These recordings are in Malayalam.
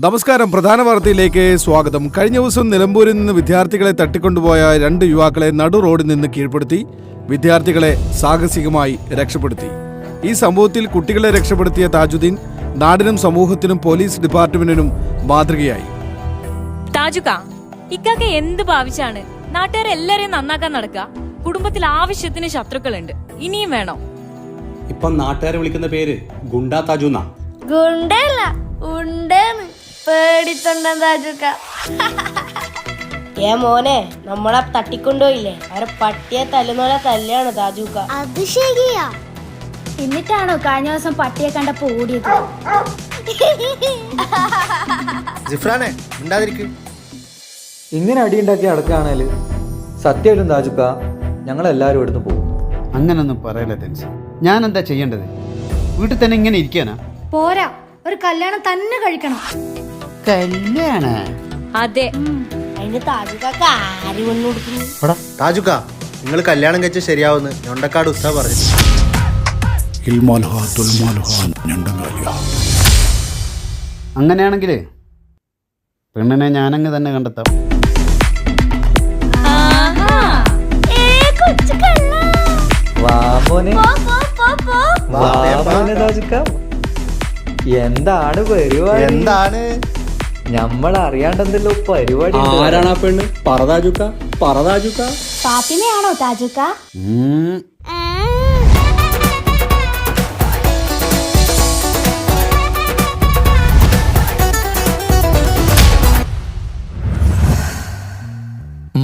നമസ്കാരം. പ്രധാന വാർത്തയിലേക്ക് സ്വാഗതം. കഴിഞ്ഞ ദിവസം നിലമ്പൂരിൽ നിന്ന് വിദ്യാർത്ഥികളെ തട്ടിക്കൊണ്ടുപോയ 2 യുവാക്കളെ നടു റോഡിൽ നിന്ന് കീഴ്പ്പെടുത്തി വിദ്യാർത്ഥികളെ സാഹസികമായി രക്ഷപ്പെടുത്തി. ഈ സംഭവത്തിൽ കുട്ടികളെ രക്ഷപ്പെടുത്തിയ താജുദ്ദീൻ നാടിനും സമൂഹത്തിനും പോലീസ് ഡിപ്പാർട്ട്മെന്റിനും മാതൃകയായി. താജുക്ക, ഇക്കാക്ക് എന്ത് ഭാവിച്ചാണ് നാട്ടുകാരെല്ലാരെയും നന്നാക്കാൻ നടക്കുക? കുടുംബത്തിൽ ആവശ്യത്തിന് ശത്രുക്കളുണ്ട്, ഇനിയും വേണോ? ഇപ്പം നാട്ടുകാരെ വിളിക്കുന്ന പേര് ഗുണ്ടാ താജുന്നാ. ഗുണ്ടല്ല, ഉണ്ടെന്ന് പേടിത്തൊണ്ടൻ താജുക്ക. മോനെ, നമ്മളെ തട്ടിക്കൊണ്ടുപോയില്ലേ, അവരെ പട്ടിയെ തല്ലുന്നോലെ തല്ലാണ് താജുക്ക. അത് ശരിയാ. എന്നിട്ടാണോ കഴിഞ്ഞ ദിവസം പട്ടിയെ കണ്ടപ്പോ ഓടിയത്? ജിഫ്രാനെ മിണ്ടാതിരിക്ക്. ഇങ്ങനെ അടിയുണ്ടാക്കി നടക്കുകയാണേല് സത്യമായിട്ടും താജുക്ക ഞങ്ങളെല്ലാവരും ഇവിടുന്ന് പോകും. അങ്ങനൊന്നും പറയല്ലേ തെൻസ്. ഞാൻ എന്താ ചെയ്യേണ്ടത്? വീട്ടിൽ തന്നെ ഇങ്ങനെ ഇരിക്കാനാ? പോരാ, ഒരു കല്യാണം തന്നെ കഴിക്കണം. കല്യാണ? അതെ. അതിന് താജുക്കാക്ക് ആര് വന്നു കൊടുക്കുന്നു? താജുക്ക, നിങ്ങൾ കല്യാണം കഴിച്ച ശരിയാവുന്ന് ഞൊണ്ടക്കാട് ഉസ്താ പറഞ്ഞു. അങ്ങനെയാണെങ്കിലേ പെണ്ണിനെ ഞാനങ്ങ് തന്നെ കണ്ടെത്താം. താജുക്ക, എന്താണ് പരിപാടി? എന്താണ് നമ്മൾ അറിയാണ്ടെന്തല്ലോ പരിപാടി. ആരാണ് ആ പെണ്ണ്? പറതാജുക്ക, പറതാജുക്ക. ഫാത്തിമയാണോ താജുക്ക?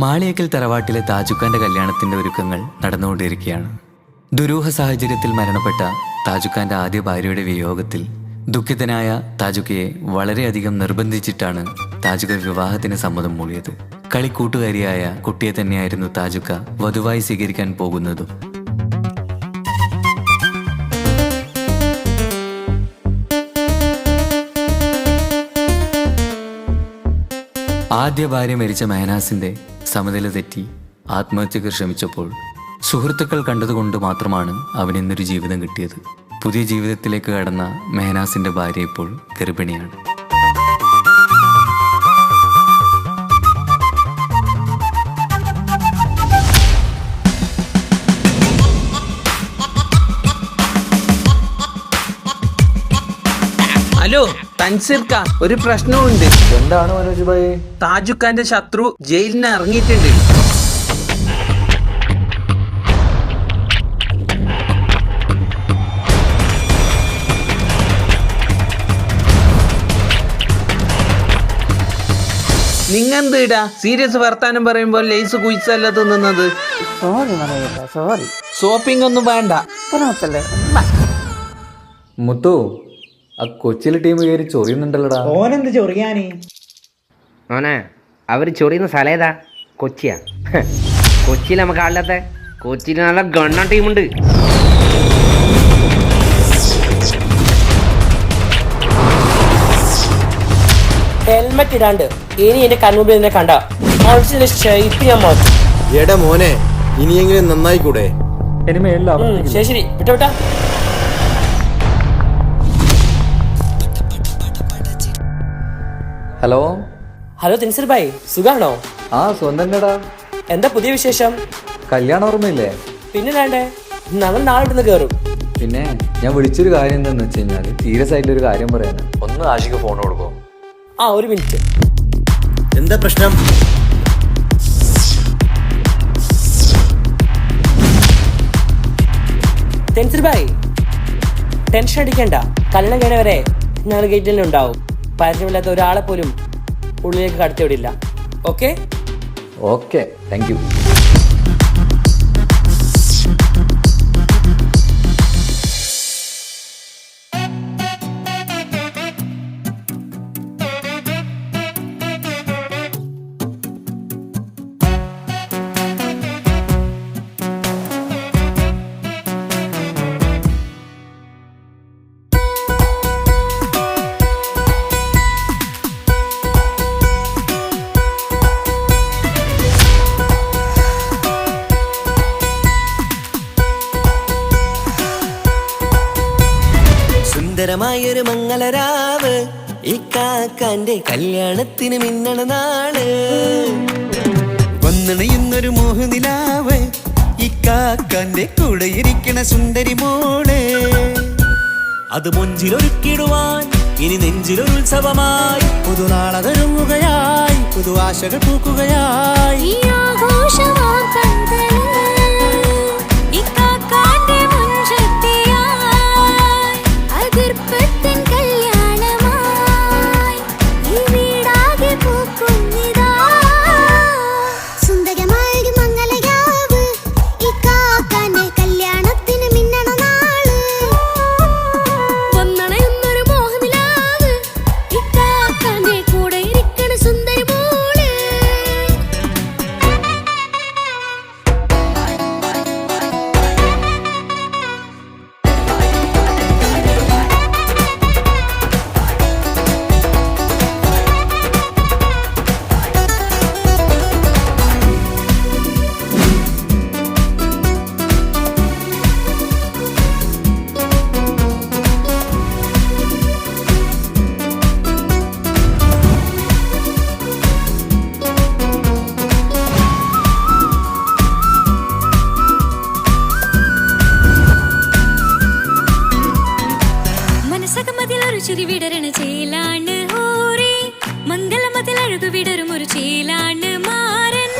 മാളിയേക്കൽ തറവാട്ടിലെ താജുക്കാന്റെ കല്യാണത്തിന്റെ ഒരുക്കങ്ങൾ നടന്നുകൊണ്ടിരിക്കുകയാണ്. ദുരൂഹ സാഹചര്യത്തിൽ മരണപ്പെട്ട താജുക്കാന്റെ ആദ്യ ഭാര്യയുടെ വിയോഗത്തിൽ ദുഃഖിതനായ താജുക്കയെ വളരെയധികം നിർബന്ധിച്ചിട്ടാണ് താജുക്ക വിവാഹത്തിന് സമ്മതം മൂളിയത്. കളിക്കൂട്ടുകാരിയായ കുട്ടിയെ തന്നെയായിരുന്നു താജുക്ക വധുവായി സ്വീകരിക്കാൻ പോകുന്നതും. ആദ്യ ഭാര്യ മരിച്ച മെഹനാസിന്റെ സമനില തെറ്റി ആത്മഹത്യക്ക് ശ്രമിച്ചപ്പോൾ സുഹൃത്തുക്കൾ കണ്ടതുകൊണ്ട് മാത്രമാണ് അവനിന്നൊരു ജീവിതം കിട്ടിയത്. പുതിയ ജീവിതത്തിലേക്ക് കടന്ന മെഹനാസിന്റെ ഭാര്യ ഇപ്പോൾ ഗർഭിണിയാണ്. ഹലോ തൻസീർക്ക, ഒരു പ്രശ്നമുണ്ട്. എന്താണ് മനോജ് ഭായി? താജുക്കാന്റെ ശത്രു ജയിലിന് ഇറങ്ങിയിട്ടുണ്ട്. നിങ്ങെന്തിടാ സീരിയസ് വർത്താനം പറയുമ്പോൾ ലേസ് കുയിച്ചല്ല തിന്നുന്നത്? സോറി. ഷോപ്പിംഗ് ഒന്നും വേണ്ട. മുത്തു, ആ കൊച്ചിയിലെ ടീം കയറി ചൊറിയുന്നുണ്ടല്ലോടാ. ഓനെന്ത് ചൊറിയാന്? മോനെ, അവർ ചൊറിയുന്ന സ്ഥലം ഏതാ? കൊച്ചിയാ? കൊച്ചിയിൽ നമുക്ക് ആളില്ലാത്ത? കൊച്ചിയിൽ നല്ല ഗണ്ണ ടീമുണ്ട്. ഹെൽമെറ്റ് ഇടാണ്ട് ഇനി എന്റെ കണ്ണുമ്പിൽ എന്നെ കണ്ട ഷേപ്പ് ഞാൻ മാറ്റും. എടാ മോനെ, ഇനിയെങ്കിലും നന്നായിക്കൂടെ? ശരി വിട്ട വിട്ടാ. ഹലോ ഹലോ തെൻസീർ ഭായ്, സുഖാണോ? ആ സ്വന്തം. എന്താ പുതിയ വിശേഷം? കല്യാണം ഓർമ്മയില്ലേ? പിന്നെ വേണ്ടേ, ഞങ്ങൾ നാളെ ഇവിടുന്ന് കയറും. പിന്നെ ഞാൻ വിളിച്ചൊരു കാര്യം എന്താന്ന് വെച്ച് കഴിഞ്ഞാല് സീരിയസ് ആയിട്ടൊരു കാര്യം പറയാനാ. ഒന്ന് ആഷിക്ക് ഫോൺ കൊടുക്കോ? ആ, ഒരു മിനിറ്റ്. എന്താ പ്രശ്നം? തെൻസീർ ഭായ്, ടെൻഷൻ അടിക്കണ്ട. കല്യാണം കഴിഞ്ഞ വരെ ഞങ്ങൾ ഗേറ്റിൽ ഉണ്ടാവും. പരിചയമില്ലാത്ത ഒരാളെ പോലും ഉള്ളിലേക്ക് കടത്തിവിടില്ല. ഓക്കെ? Okay, thank you. ഇക്കാക്കാന്റെ കല്യാണത്തിന് മിന്നണ നാള് വന്നണയുന്നൊരു മോഹനിലാവ് ഇക്കാക്കാന്റെ കൂടെ ഇരിക്കണ സുന്ദരി മോള് അത് മൊഞ്ചിലൊരുക്കിടുവാൻ ഇനി നെഞ്ചിലൊരു ഉത്സവമായി പുതുനാളതൊരുങ്ങുകയായി പുതു ആശകൾ പൂക്കുകയായി ചിരി വിടരണ ചേലാണ് ഹോറി മംഗളമതിൽ അഴുതു വിടരും ഒരു ചേലാണ് മാരൻ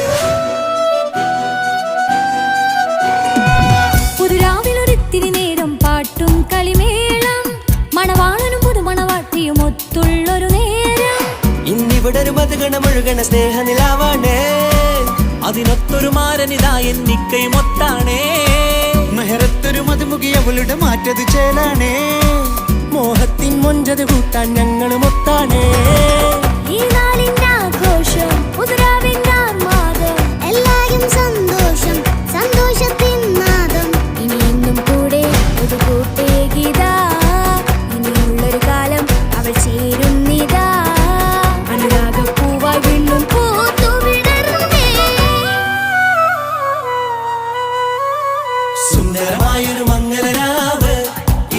പുതുരാവിലൊരിത്തിരി നേരം പാട്ടും കളിമേളം മണവാളനും പുതുമണവാട്ടിയും ഒത്തുള്ളൊരു നേരം ഇന്നിവിടെ ഒരു മധുഗണമൊഴുകണ സ്നേഹനിലാവാണേ അതിനൊത്തൊരു മാരനിതാ എന്നിക്കൈ മൊത്താണേ മെഹറത്തൊരു മധുമുഖി അവളുടെ മാറ്റത് ചേലാണേ മോഹത്തിൻ മൊഞ്ചത് കൂട്ടാൻ ഞങ്ങൾ മൊത്താണേ ഈ നാളിന്റെ ആഘോഷം പുതുരാവിന്റെ ആർമാദം എല്ലാരും സന്തോഷം സന്തോഷത്തിൻ നാദം ഇനി എന്നും കൂടെ ഒരു കൂട്ടേകിതാ ഇനിയുള്ളൊരു കാലം അവൾ ചേരുന്നിതാ അനുരാഗപ്പൂവായി വീണ്ടും പൂത്തുവിടരുന്നേ സുന്ദരമായൊരു മംഗളരാവ്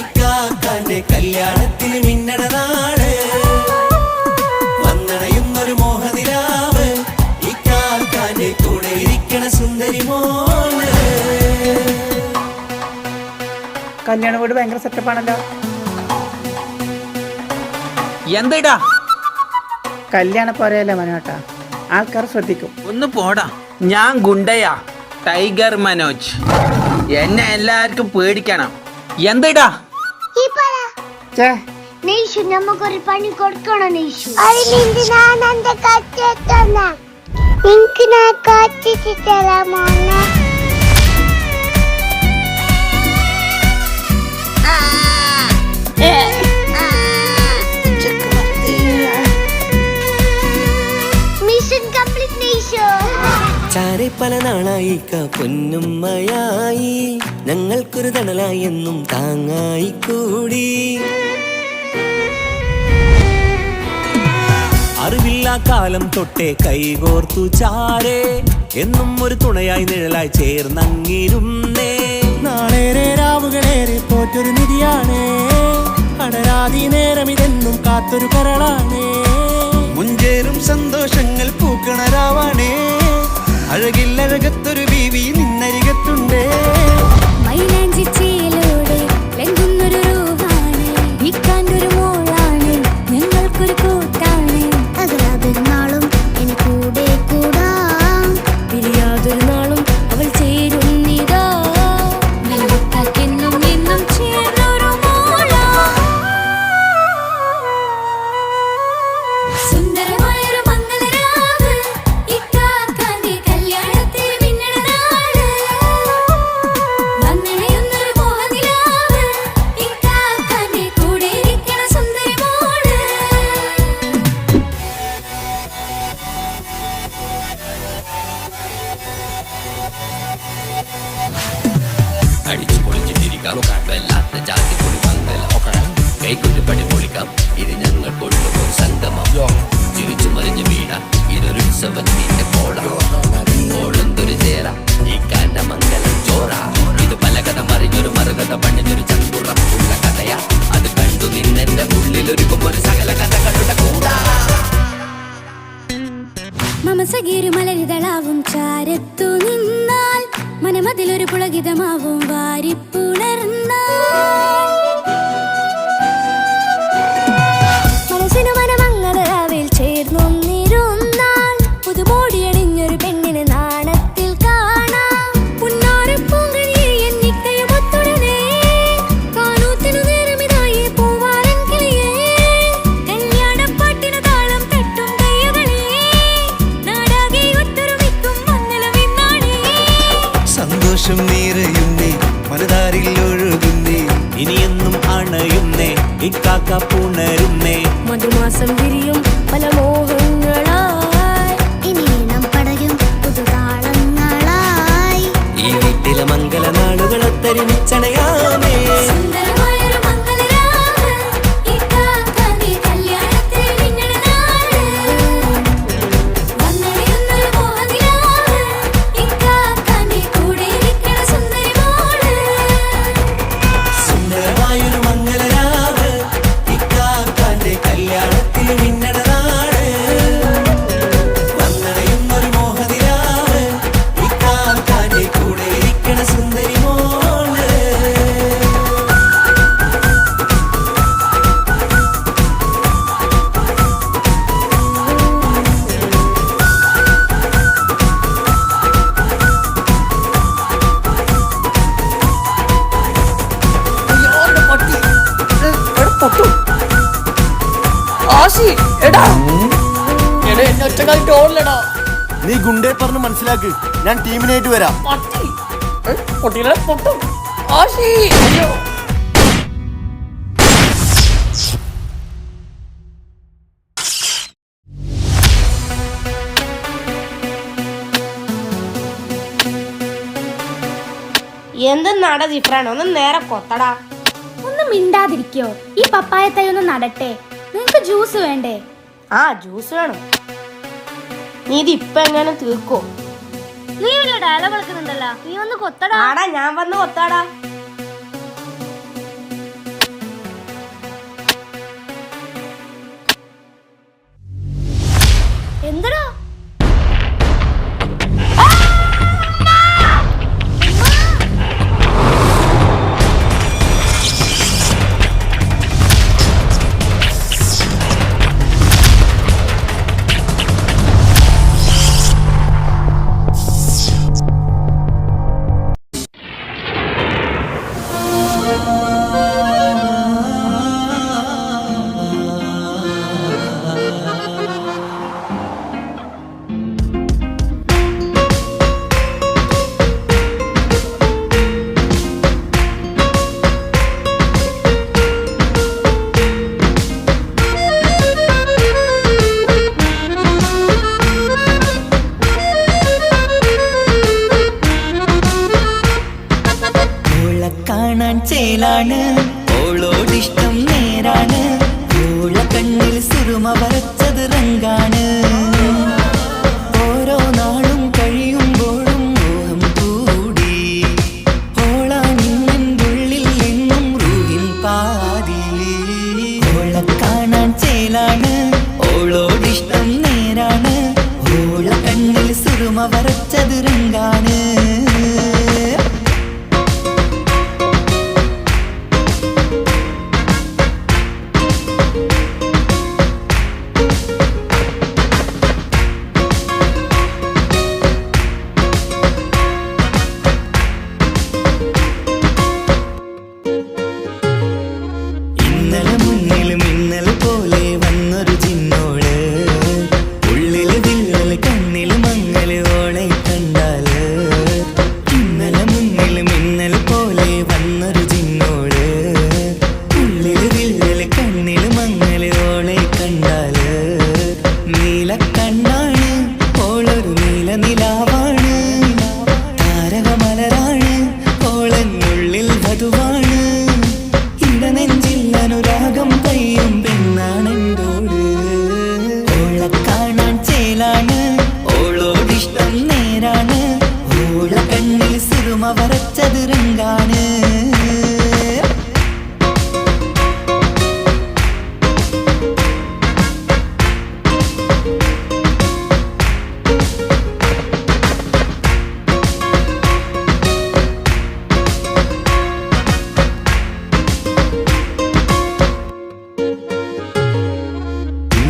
ഇക്കാക്കാന്റെ കല്യാണത്തിന് മിന്നണ നാള് വന്നണയുന്നൊരു മോഹനിലാവ് ഇക്കാക്കാന്റെ കൂടെ ഇരിക്കണ സുന്ദരി മോള് കല്യാണ വീട് ഭയങ്കര സെറ്റപ്പാണല്ലോ. എന്താ കല്യാണ പോരയല്ലേ മനോട്ടാ, ആൾക്കാർ ശ്രദ്ധിക്കും. ഒന്ന് പോടാ, ഞാൻ ഗുണ്ടയാ, ടൈഗർ മനോജ്. എന്നെ എല്ലാവർക്കും പേടിക്കണം. എന്താ നമുക്കൊരു പണി കൊടുക്കണോ നെയ്ഷു? അതിലെന്തിനാണ് എന്റെ കച്ചെത്തുന്ന എനിക്ക് ഞാൻ കച്ചിട്ട് തരാമോ? മിഷൻ കംപ്ലീറ്റ് നെയ്ഷു. ചാരെ പല നാളായി പൊന്നുമ്മയായി ഞങ്ങൾക്കൊരു തണലായി എന്നും താങ്ങായി കൂടി അറിവില്ല കാലം തൊട്ടേ കൈകോർത്തു ചാരേ എന്നും ഒരു തുണയായി നിഴലായി ചേർന്നങ്ങിരുന്നേ നാളേറെ രാവുകളേറെ പോറ്റൊരു നിധിയാണേ അടരാതി നേരം ഇതെന്നും കാത്തൊരു കരളാണേ മുഞ്ചേറും സന്തോഷങ്ങൾ പൂക്കണരാവാണേ അഴകില്ലഴകത്തൊരു ബീവി നിന്നരികത്തുണ്ടേ മൈലാഞ്ചി ചേലോടെ ലംഘുന്നൊരു രൂപാണ് ഇക്കാണ്ടൊരു മോളാണ് ഞങ്ങൾക്കൊരു കൂട്ടാണ് അകലാതൊരു നാളും എന്നെ കൂടെ കൂടാം പിരിയാതൊരു നാളും അവൾ ചേരുന്നിതാ എന്നും എന്നും ചേർന്നൊരു മോള മനമസകീരു മലരിതളാവും ചാരത്തു നിന്നാൽ മനമതിലൊരു പുളകിതമാവും വാരിപ്പുണർന്നാൽ മനസ്സിനു മനമങ്ങതരാവിൽ ചേർന്നൊന്നിരുന്നാൽ പുതുമോടിയണിഞ്ഞൊരു പെണ്ണിന് നാണത്തിൽ കാണാം പുന്നാരപ്പൂങ്കണിയെ എണ്ണിക്കയുമൊത്തുടനെ കാനൂത്തിനു നേരമിതായി പൂവാലൻ കിളിയേ കല്യാണപ്പാട്ടിന് താളം തട്ടും കയ്യുകളെ നാടാകെ ഒത്തൊരുമിക്കും മംഗളമിന്നാണേ സന്തോഷം നിറയുന്നേ മനതാരിൽ ഒഴുകുന്നേ ഇനിയെന്നും അണയുന്നേ ഇക്കാക്ക പുണരുന്നേ മധുമാസം വിരിയും പല മോഹങ്ങളായി ഇനി നാം പടരും പുതുതാളങ്ങളായി ഈ വീട്ടിലെ മംഗള നാളുകളൊത്തൊരുമിച്ചണയാമേ സുന്ദരമായൊരു മംഗളരാവ് ഇക്കാക്കാന്റെ കല്യാണത്തിൽ മിന്നണ നാള് വന്നണിയുന്നൊരു മോഹനിലാവ് ഇക്കാക്കാന്റെ കൂടെ ഇരിക്കണ സുന്ദരി മോള് സുന്ദരമായൊരു മംഗളരാവ് ഇക്കാക്കാന്റെ കല്യാണത്തിൽ മിന്നണ നാട് വന്നണയുന്നൊരു മോഹനിലാവ് ഇക്കാക്കാന്റെ കൂടെ ഇരിക്കണ സുന്ദരി മോള് നീ ഗുണ്ടേ പറഞ്ഞ് മനസ്സിലാക്ക്, ഞാൻ ടീമിനായിട്ട് വരാം. എന്തെന്നാടാ ജിഫ്രാൻ ഒന്ന് നേരെ കൊത്തടാ. ഒന്ന് മിണ്ടാതിരിക്കോ? ഈ പപ്പായ തൈ ഒന്ന് നടട്ടെ. നിങ്ങക്ക് ജ്യൂസ് വേണ്ടേ? ആ ജ്യൂസ് വേണം. നീ ഇത് ഇപ്പൊ എങ്ങനെ തീർക്കോ? നീ വലിയ ഡയലോഗ് കളിക്കുന്നുണ്ടല്ലോ, നീ ഒന്ന് കൊത്തടാ. ആടാ ഞാൻ വന്ന് കൊത്താടാ. എന്തടാ? കാണാൻ ചേലാണ് ഓളോടിഷ്ടം നേരാണ് ഓള കണ്ണിൽ സുറുമ വരച്ചത് റങ്കാണ് ഓരോ നാളും കഴിയുമ്പോഴും മോഹം കൂടി ഓളാണിന്നുള്ളിൽ എന്നും റൂഹിൻ പാതി ഓള കാണാൻ ചേലാണ് ഓളോടിഷ്ടം നേരാണ് ഓള കണ്ണിൽ സുറുമ വരച്ചത് റങ്കാണ്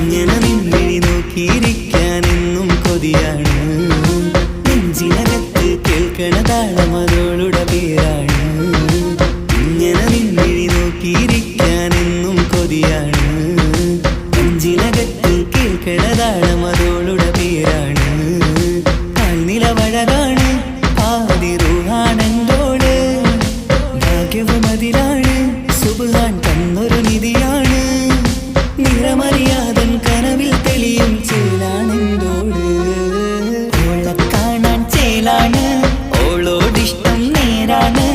ഇങ്ങനെ നിന്നിഴി നോക്കിയിരിക്കാൻ എന്നും കൊതിയാണ്. നെഞ്ചിനകത്ത് കേൾക്കണ താളം അതോളുടെ പേരാണ്. ഇങ്ങനെ നിന്നിഴി നോക്കിയിരിക്കാൻ എന്നും കൊതിയാണ്. നെഞ്ചിനകത്ത് കേൾക്കണ താളം അതോളുടെ പേരാണ്. കാൽനിലവഴകാണ് ആദിറുഹാണെന്തോള്. ഭാഗ്യവും അതിലാണ് സുബ്ഹാൻ തന്നൊരു നിധിയാണ്. നിറമറിയാതൻ കനവിൽ തെളിയും ചേലാണെന്തോള്. ഓളെ കാണാൻ ചേലാണ്, ഓളോടിഷ്ടം നേരാണ്.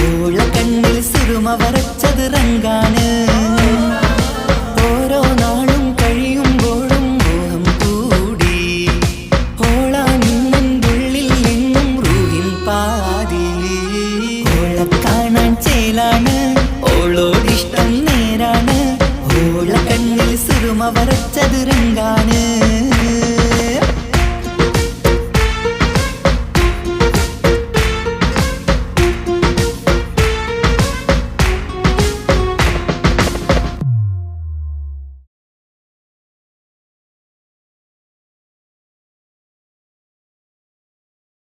ഓള കണ്ണിൽ സുറുമ വരച്ചത് റങ്കാണ്. ഓരോ നാളും കഴിയുമ്പോഴും മോഹം കൂടി. ഓളാനുള്ളിൽ നിന്നും റൂഹിൻ പാതി. ഓളെ കാണാൻ ചേലാണ്, ഓളോടിഷ്ടം നേരാണ്. ഓള കണ്ണിൽ സുറുമ വര